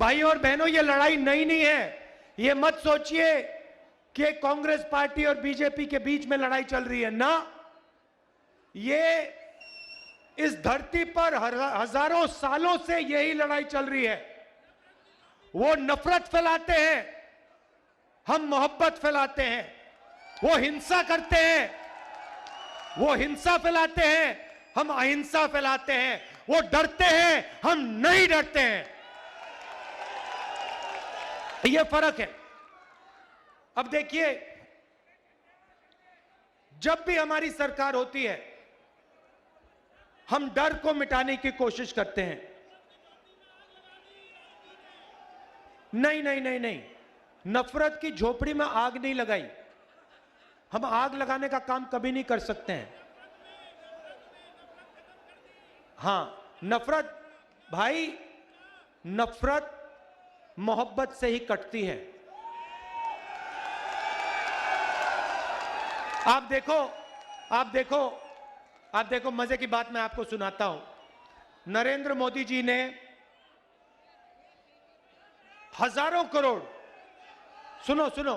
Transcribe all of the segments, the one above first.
भाई और बहनों, ये लड़ाई नई नहीं है। ये मत सोचिए कि कांग्रेस पार्टी और बीजेपी के बीच में लड़ाई चल रही है ना। ये इस धरती पर हजारों सालों से यही लड़ाई चल रही है। वो नफरत फैलाते हैं, हम मोहब्बत फैलाते हैं। वो हिंसा करते हैं, वो हिंसा फैलाते हैं, हम अहिंसा फैलाते हैं। वो डरते हैं, हम नहीं डरते हैं। ये फर्क है। अब देखिए, जब भी हमारी सरकार होती है, हम डर को मिटाने की कोशिश करते हैं। नहीं नहीं नहीं नहीं, नफरत की झोपड़ी में आग नहीं लगाई। हम आग लगाने का काम कभी नहीं कर सकते हैं। हां, नफरत, भाई, नफरत मोहब्बत से ही कटती है। आप देखो, आप देखो, आप देखो, मजे की बात मैं आपको सुनाता हूं। नरेंद्र मोदी जी ने हजारों करोड़, सुनो सुनो,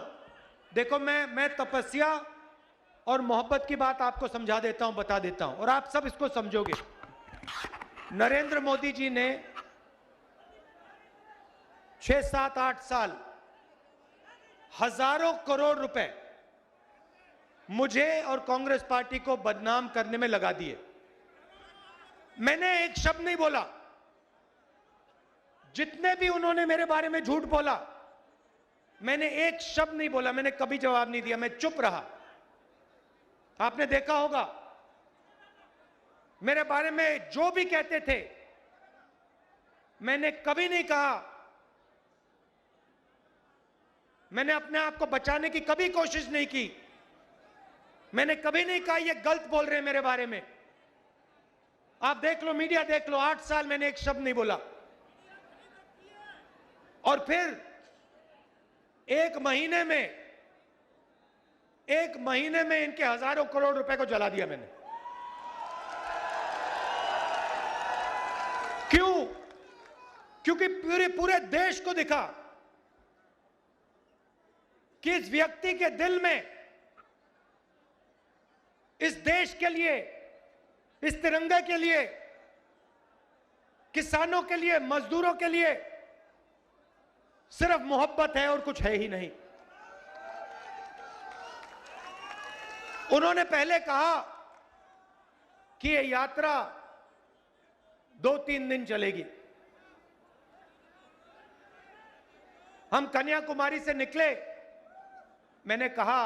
देखो, मैं तपस्या और मोहब्बत की बात आपको समझा देता हूं, बता देता हूं, और आप सब इसको समझोगे। नरेंद्र मोदी जी ने 6, 7, 8 साल हजारों करोड़ रुपए मुझे और कांग्रेस पार्टी को बदनाम करने में लगा दिए। मैंने एक शब्द नहीं बोला। जितने भी उन्होंने मेरे बारे में झूठ बोला, मैंने एक शब्द नहीं बोला, मैंने कभी जवाब नहीं दिया, मैं चुप रहा। आपने देखा होगा, मेरे बारे में जो भी कहते थे, मैंने कभी नहीं कहा, मैंने अपने आप को बचाने की कभी कोशिश नहीं की। मैंने कभी नहीं कहा ये गलत बोल रहे हैं मेरे बारे में। आप देख लो, मीडिया देख लो, 8 साल मैंने एक शब्द नहीं बोला। और फिर एक महीने में इनके हजारों करोड़ रुपए को जला दिया मैंने। क्यों? क्योंकि पूरे देश को दिखा कि इस व्यक्ति के दिल में, इस देश के लिए, इस तिरंगे के लिए, किसानों के लिए, मजदूरों के लिए सिर्फ मोहब्बत है और कुछ है ही नहीं। उन्होंने पहले कहा कि ये यात्रा 2-3 दिन चलेगी। हम कन्याकुमारी से निकले, मैंने कहा,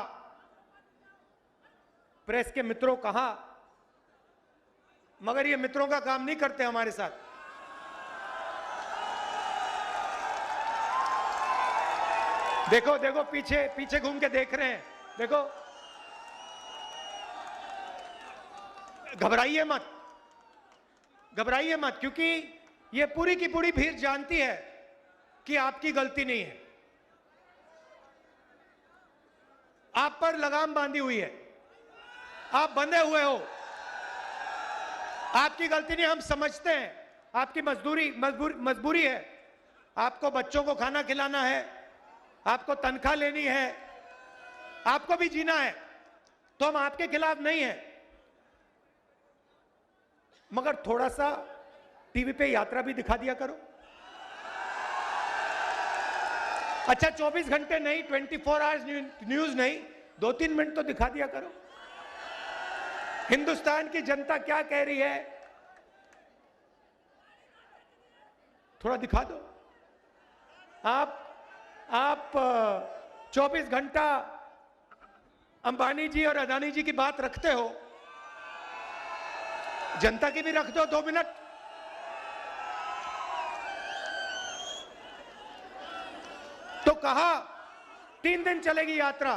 प्रेस के मित्रों कहा, मगर ये मित्रों का काम नहीं करते हमारे साथ। देखो देखो, पीछे पीछे घूम के देख रहे हैं, देखो। घबराइए मत, घबराइए मत, क्योंकि ये पूरी की पूरी भीड़ जानती है कि आपकी गलती नहीं है। आप पर लगाम बांधी हुई है, आप बंधे हुए हो। आपकी गलती नहीं, हम समझते हैं, आपकी मजबूरी है। आपको बच्चों को खाना खिलाना है, आपको तनख्वाह लेनी है, आपको भी जीना है, तो हम आपके खिलाफ नहीं हैं। मगर थोड़ा सा टीवी पे यात्रा भी दिखा दिया करो। अच्छा, 24 घंटे नहीं, 24 आवर्स न्यूज नहीं, 2-3 मिनट तो दिखा दिया करो। हिंदुस्तान की जनता क्या कह रही है, थोड़ा दिखा दो। आप 24 घंटा अंबानी जी और अदानी जी की बात रखते हो, जनता की भी रख दो 2 मिनट। तो कहा 3 दिन चलेगी यात्रा,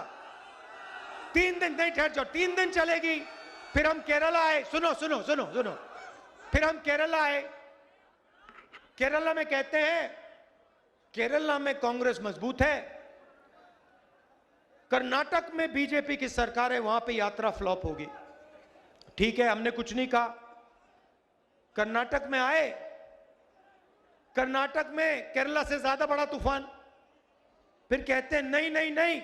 3 दिन नहीं, ठहर जाओ, 3 दिन चलेगी। फिर हम केरला आए, सुनो सुनो सुनो सुनो, फिर हम केरला आए। केरला में कहते हैं, केरला में कांग्रेस मजबूत है, कर्नाटक में बीजेपी की सरकार है, वहां पे यात्रा फ्लॉप होगी। ठीक है, हमने कुछ नहीं कहा। कर्नाटक में आए, कर्नाटक में केरला से ज्यादा बड़ा तूफान। फिर कहते हैं नहीं नहीं नहीं,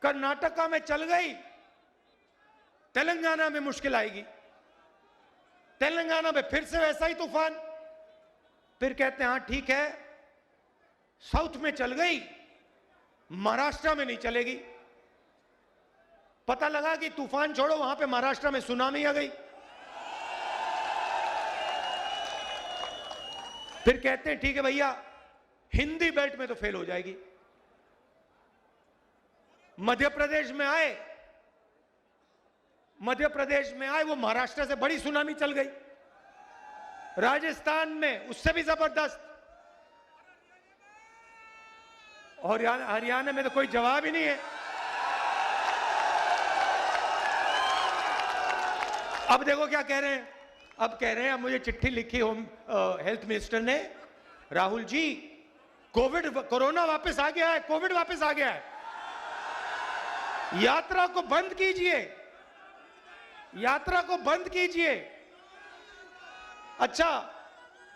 कर्नाटका में चल गई, तेलंगाना में मुश्किल आएगी, तेलंगाना में फिर से वैसा ही तूफान। फिर कहते हैं हाँ ठीक है, साउथ में चल गई, महाराष्ट्र में नहीं चलेगी। पता लगा कि तूफान छोड़ो, वहां पे महाराष्ट्र में सुनामी आ गई। फिर कहते हैं ठीक है भैया, हिंदी बेल्ट में तो फेल हो जाएगी। मध्य प्रदेश में आए, वो महाराष्ट्र से बड़ी सुनामी चल गई। राजस्थान में उससे भी जबरदस्त, और हरियाणा में तो कोई जवाब ही नहीं है। अब देखो क्या कह रहे हैं, अब कह रहे हैं, अब मुझे चिट्ठी लिखी होम हेल्थ मिनिस्टर ने, राहुल जी कोरोना वापस आ गया है, कोविड वापस आ गया है, यात्रा को बंद कीजिए, यात्रा को बंद कीजिए। अच्छा,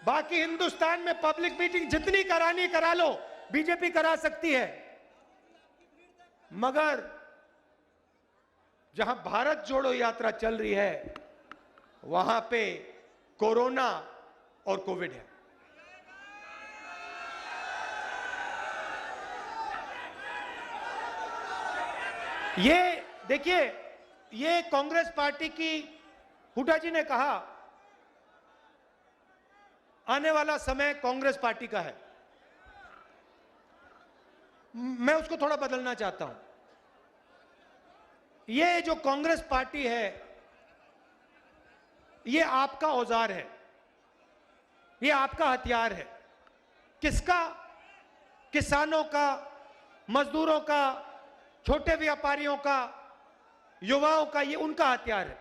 बाकी हिंदुस्तान में पब्लिक मीटिंग जितनी करानी करा लो, बीजेपी करा सकती है, मगर जहां भारत जोड़ो यात्रा चल रही है, वहां पे कोरोना और कोविड है। ये देखिए, ये कांग्रेस पार्टी की, हुड्डा जी ने कहा आने वाला समय कांग्रेस पार्टी का है। मैं उसको थोड़ा बदलना चाहता हूं। ये जो कांग्रेस पार्टी है, ये आपका औजार है, ये आपका हथियार है। किसका? किसानों का, मजदूरों का, छोटे व्यापारियों का, युवाओं का, ये उनका हथियार है।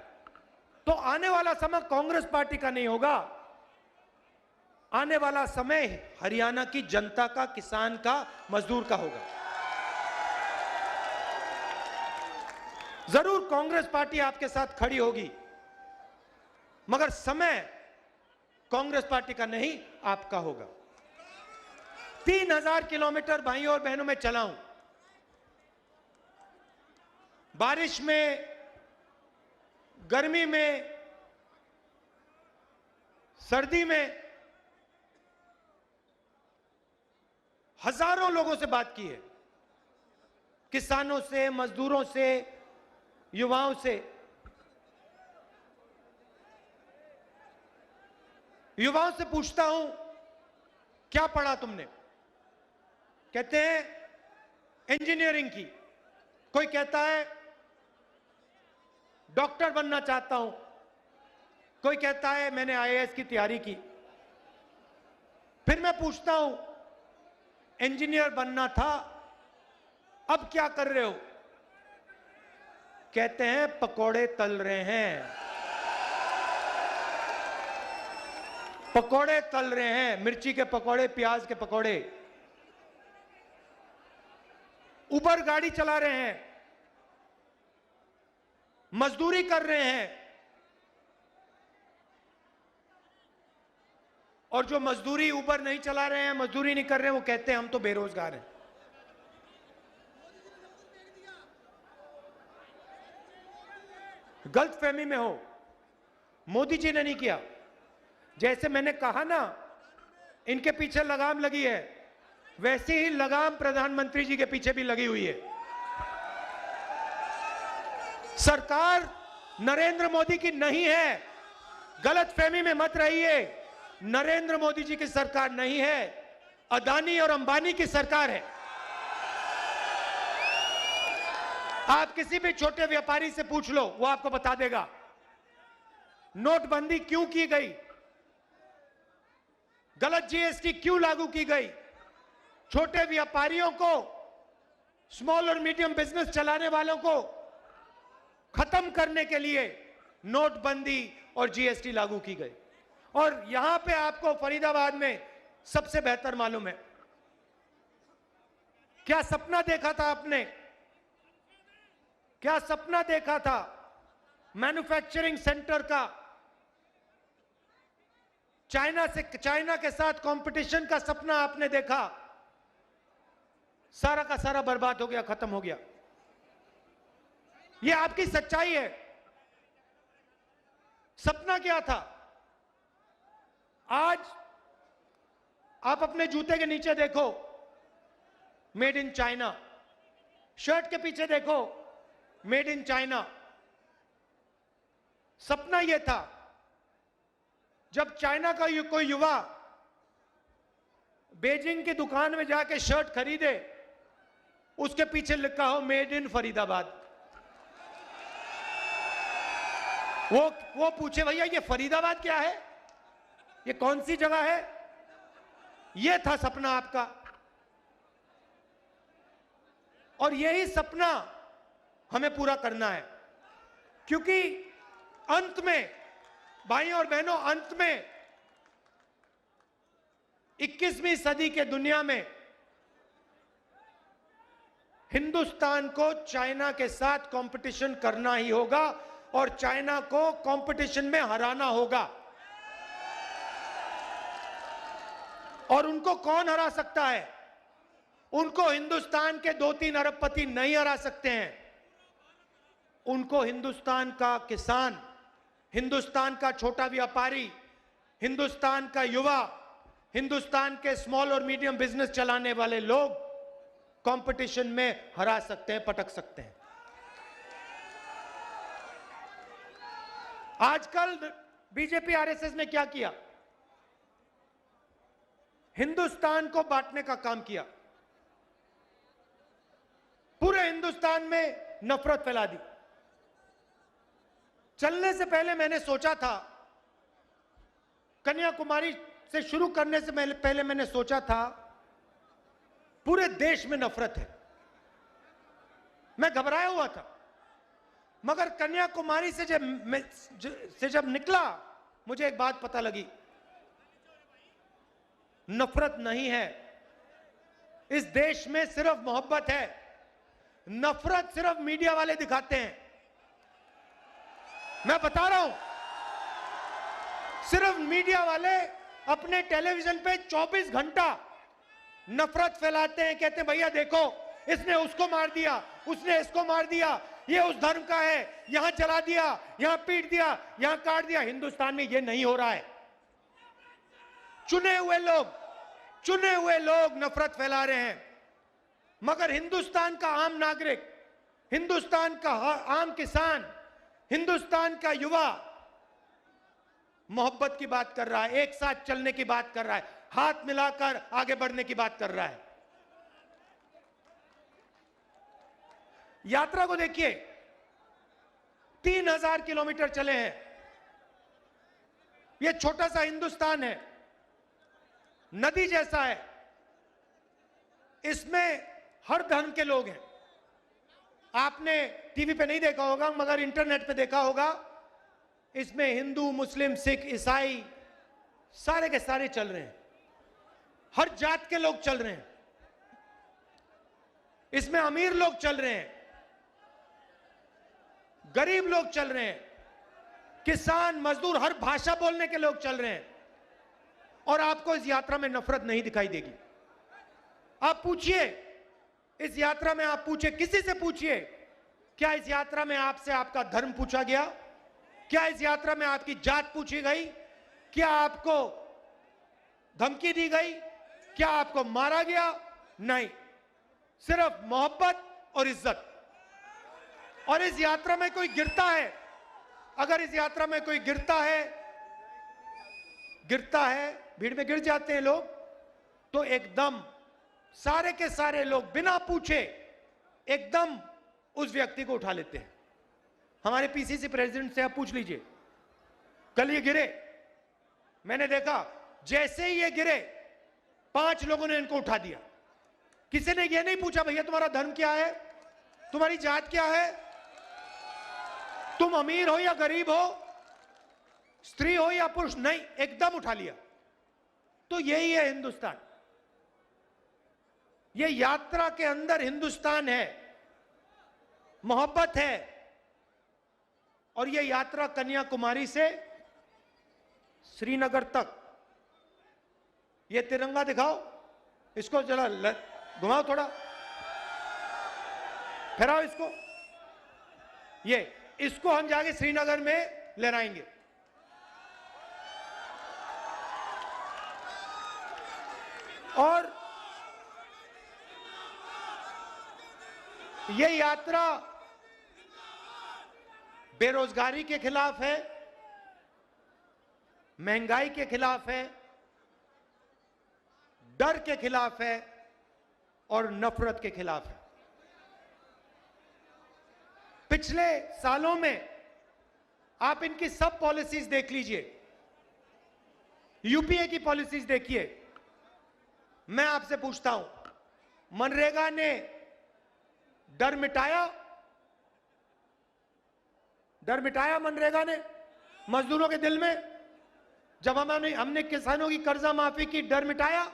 तो आने वाला समय कांग्रेस पार्टी का नहीं होगा, आने वाला समय हरियाणा की जनता का, किसान का, मजदूर का होगा। जरूर कांग्रेस पार्टी आपके साथ खड़ी होगी, मगर समय कांग्रेस पार्टी का नहीं, आपका होगा। 3000 किलोमीटर भाइयों और बहनों में चला हूं, बारिश में, गर्मी में, सर्दी में, हजारों लोगों से बात की है, किसानों से, मजदूरों से, युवाओं से। युवाओं से पूछता हूं, क्या पढ़ा तुमने? कहते हैं इंजीनियरिंग की, कोई कहता है डॉक्टर बनना चाहता हूं, कोई कहता है मैंने आईएएस की तैयारी की। फिर मैं पूछता हूं, इंजीनियर बनना था, अब क्या कर रहे हो? कहते हैं पकोड़े तल रहे हैं, पकोड़े तल रहे हैं, मिर्ची के पकोड़े, प्याज के पकोड़े। उबर गाड़ी चला रहे हैं, मजदूरी कर रहे हैं, और जो मजदूरी उबर नहीं चला रहे हैं, मजदूरी नहीं कर रहे हैं, वो कहते हैं हम तो बेरोजगार हैं। गलतफहमी में हो, मोदी जी ने नहीं किया। जैसे मैंने कहा ना, इनके पीछे लगाम लगी है, वैसे ही लगाम प्रधानमंत्री जी के पीछे भी लगी हुई है। सरकार नरेंद्र मोदी की नहीं है, गलतफहमी में मत रहिए। नरेंद्र मोदी जी की सरकार नहीं है, अदानी और अंबानी की सरकार है। आप किसी भी छोटे व्यापारी से पूछ लो, वो आपको बता देगा नोटबंदी क्यों की गई, गलत जीएसटी क्यों लागू की गई। छोटे व्यापारियों को, स्मॉल और मीडियम बिजनेस चलाने वालों को खत्म करने के लिए नोटबंदी और जीएसटी लागू की गई। और यहां पे आपको फरीदाबाद में सबसे बेहतर मालूम है, क्या सपना देखा था आपने, क्या सपना देखा था मैन्युफैक्चरिंग सेंटर का। चाइना के साथ कंपटीशन का सपना आपने देखा, सारा का सारा बर्बाद हो गया, खत्म हो गया। यह आपकी सच्चाई है। सपना क्या था? आज आप अपने जूते के नीचे देखो, मेड इन चाइना। शर्ट के पीछे देखो, मेड इन चाइना। सपना यह था जब चाइना का कोई युवा बीजिंग की दुकान में जाके शर्ट खरीदे, उसके पीछे लिखा हो मेड इन फरीदाबाद। वो पूछे भैया ये फरीदाबाद क्या है, ये कौन सी जगह है? ये था सपना आपका। और यही सपना हमें पूरा करना है, क्योंकि अंत में भाइयों और बहनों, अंत में 21वीं सदी के दुनिया में हिंदुस्तान को चाइना के साथ कंपटीशन करना ही होगा और चाइना को कंपटीशन में हराना होगा। और उनको कौन हरा सकता है? उनको हिंदुस्तान के 2-3 अरबपति नहीं हरा सकते हैं। उनको हिंदुस्तान का किसान, हिंदुस्तान का छोटा व्यापारी, हिंदुस्तान का युवा, हिंदुस्तान के स्मॉल और मीडियम बिजनेस चलाने वाले लोग कंपटीशन में हरा सकते हैं, पटक सकते हैं। आजकल बीजेपी आरएसएस ने क्या किया? हिंदुस्तान को बांटने का काम किया। पूरे हिंदुस्तान में नफरत फैला दी। चलने से पहले मैंने सोचा था, कन्याकुमारी से शुरू करने से पहले मैंने सोचा था पूरे देश में नफरत है। मैं घबराया हुआ था, मगर कन्याकुमारी से जब निकला, मुझे एक बात पता लगी, नफरत नहीं है इस देश में, सिर्फ मोहब्बत है। नफरत सिर्फ मीडिया वाले दिखाते हैं। मैं बता रहा हूं, सिर्फ मीडिया वाले अपने टेलीविजन पे 24 घंटा नफरत फैलाते हैं। कहते हैं भैया देखो, इसने उसको मार दिया, उसने इसको मार दिया, ये उस धर्म का है, यहां जला दिया, यहां पीट दिया, यहां काट दिया। हिंदुस्तान में ये नहीं हो रहा है। चुने हुए लोग नफरत फैला रहे हैं, मगर हिंदुस्तान का आम नागरिक, हिंदुस्तान का आम किसान, हिंदुस्तान का युवा मोहब्बत की बात कर रहा है, एक साथ चलने की बात कर रहा है, हाथ मिलाकर आगे बढ़ने की बात कर रहा है। यात्रा को देखिए, 3000 किलोमीटर चले हैं। यह छोटा सा हिंदुस्तान है, नदी जैसा है, इसमें हर धर्म के लोग हैं। आपने टीवी पे नहीं देखा होगा, मगर इंटरनेट पे देखा होगा। इसमें हिंदू, मुस्लिम, सिख, ईसाई सारे के सारे चल रहे हैं। हर जात के लोग चल रहे हैं। इसमें अमीर लोग चल रहे हैं, गरीब लोग चल रहे हैं, किसान, मजदूर, हर भाषा बोलने के लोग चल रहे हैं। और आपको इस यात्रा में नफरत नहीं दिखाई देगी। आप पूछिए, इस यात्रा में आप पूछिए, किसी से पूछिए, क्या इस यात्रा में आपसे आपका धर्म पूछा गया? क्या इस यात्रा में आपकी जात पूछी गई? क्या आपको धमकी दी गई? क्या आपको मारा गया? नहीं, सिर्फ मोहब्बत और इज्जत। और इस यात्रा में कोई गिरता है, अगर इस यात्रा में कोई गिरता है, भीड़ में गिर जाते हैं लोग, तो एकदम सारे के सारे लोग बिना पूछे एकदम उस व्यक्ति को उठा लेते हैं। हमारे पीसीसी प्रेसिडेंट से आप पूछ लीजिए, कल ये गिरे, मैंने देखा जैसे ही ये गिरे 5 लोगों ने इनको उठा दिया। किसी ने ये नहीं पूछा भैया तुम्हारा धर्म क्या है, तुम्हारी जात क्या है, तुम अमीर हो या गरीब हो, स्त्री हो या पुरुष, नहीं, एकदम उठा लिया। तो यही है हिंदुस्तान। ये यात्रा के अंदर हिंदुस्तान है, मोहब्बत है। और ये यात्रा कन्याकुमारी से श्रीनगर तक ये तिरंगा दिखाओ, इसको जरा घुमाओ, थोड़ा फहराओ इसको। ये इसको हम जाके श्रीनगर में लहराएंगे। और ये यात्रा बेरोजगारी के खिलाफ है, महंगाई के खिलाफ है, डर के खिलाफ है और नफरत के खिलाफ है। पिछले सालों में आप इनकी सब पॉलिसीज देख लीजिए, यूपीए की पॉलिसीज देखिए। मैं आपसे पूछता हूं, मनरेगा ने डर मिटाया? डर मिटाया मनरेगा ने मजदूरों के दिल में? जब हमने किसानों की कर्जा माफी की, डर मिटाया?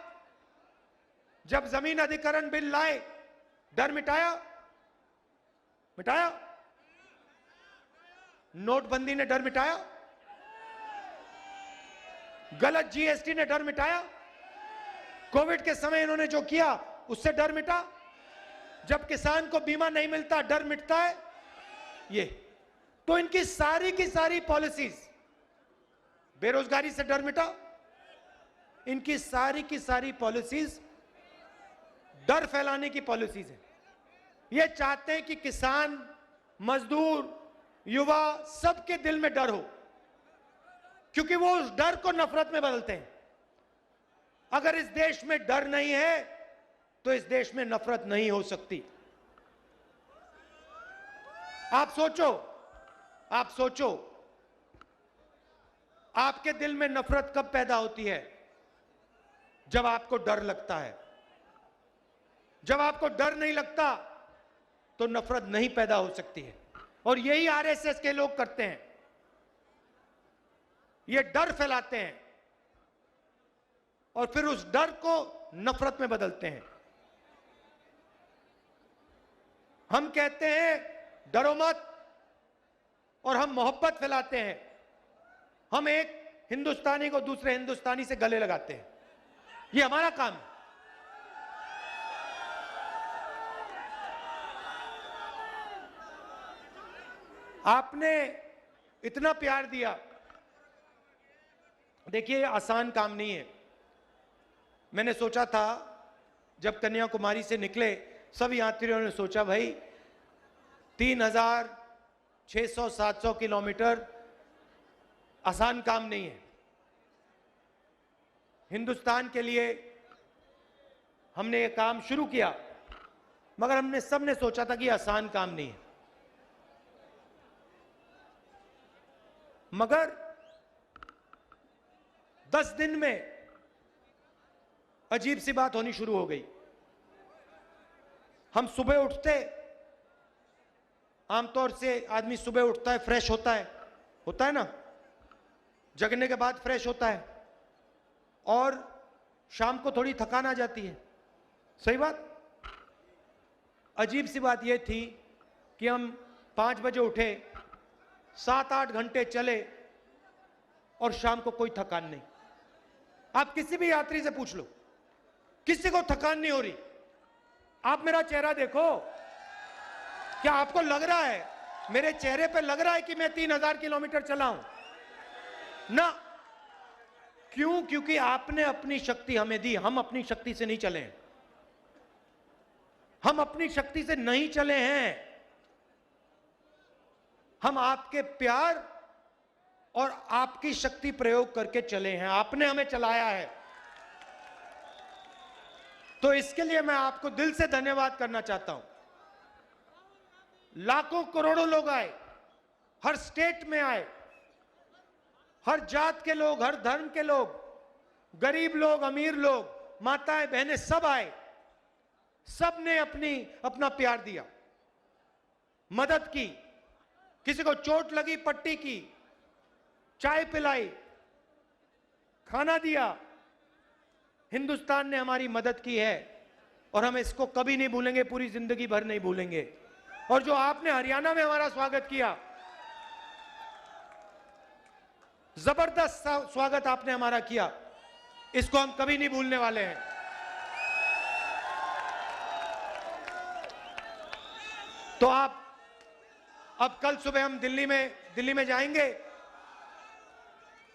जब जमीन अधिग्रहण बिल लाए, डर मिटाया? मिटाया? नोटबंदी ने डर मिटाया? गलत जीएसटी ने डर मिटाया? कोविड के समय इन्होंने जो किया उससे डर मिटा? जब किसान को बीमा नहीं मिलता डर मिटता है? ये तो इनकी सारी की सारी पॉलिसीज, बेरोजगारी से डर मिटा? इनकी सारी की सारी पॉलिसीज डर फैलाने की पॉलिसीज है। ये चाहते हैं कि किसान, मजदूर, युवा सबके दिल में डर हो, क्योंकि वो उस डर को नफरत में बदलते हैं। अगर इस देश में डर नहीं है तो इस देश में नफरत नहीं हो सकती। आप सोचो, आपके दिल में नफरत कब पैदा होती है? जब आपको डर लगता है। जब आपको डर नहीं लगता तो नफरत नहीं पैदा हो सकती है। और यही आरएसएस के लोग करते हैं, ये डर फैलाते हैं और फिर उस डर को नफरत में बदलते हैं। हम कहते हैं डरो मत, और हम मोहब्बत फैलाते हैं। हम एक हिंदुस्तानी को दूसरे हिंदुस्तानी से गले लगाते हैं। ये हमारा काम है। आपने इतना प्यार दिया। देखिए, आसान काम नहीं है। मैंने सोचा था जब कन्याकुमारी से निकले, सब यात्रियों ने सोचा भाई 3600-700 किलोमीटर आसान काम नहीं है। हिंदुस्तान के लिए हमने ये काम शुरू किया, मगर हमने सबने सोचा था कि आसान काम नहीं है। मगर 10 दिन में अजीब सी बात होनी शुरू हो गई। हम सुबह उठते, आमतौर से आदमी सुबह उठता है, फ्रेश होता है ना, जगने के बाद फ्रेश होता है, और शाम को थोड़ी थकान आ जाती है। सही बात। अजीब सी बात यह थी कि हम 5 बजे उठे, 7-8 घंटे चले और शाम को कोई थकान नहीं। आप किसी भी यात्री से पूछ लो, किसी को थकान नहीं हो रही। आप मेरा चेहरा देखो, क्या आपको लग रहा है, मेरे चेहरे पे लग रहा है कि मैं 3000 किलोमीटर चला हूं? ना। क्यों? क्योंकि आपने अपनी शक्ति हमें दी। हम अपनी शक्ति से नहीं चले हैं। हम अपनी शक्ति से नहीं चले हैं। हम आपके प्यार और आपकी शक्ति प्रयोग करके चले हैं। आपने हमें चलाया है, तो इसके लिए मैं आपको दिल से धन्यवाद करना चाहता हूं। लाखों करोड़ों लोग आए, हर स्टेट में आए, हर जात के लोग, हर धर्म के लोग, गरीब लोग, अमीर लोग, माताएं, बहनें, सब आए। सब ने अपना प्यार दिया, मदद की। किसी को चोट लगी, पट्टी की, चाय पिलाई, खाना दिया। हिंदुस्तान ने हमारी मदद की है और हम इसको कभी नहीं भूलेंगे, पूरी जिंदगी भर नहीं भूलेंगे। और जो आपने हरियाणा में हमारा स्वागत किया, जबरदस्त स्वागत आपने हमारा किया। इसको हम कभी नहीं भूलने वाले हैं। तो आप अब कल सुबह हम दिल्ली में जाएंगे,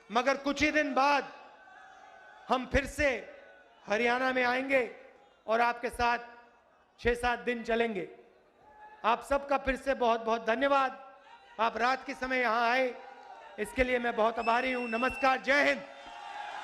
मगर कुछ ही दिन बाद हम फिर से हरियाणा में आएंगे और आपके साथ 6-7 दिन चलेंगे। आप सबका फिर से बहुत बहुत धन्यवाद। आप रात के समय यहां आए, इसके लिए मैं बहुत आभारी हूं। नमस्कार, जय हिंद।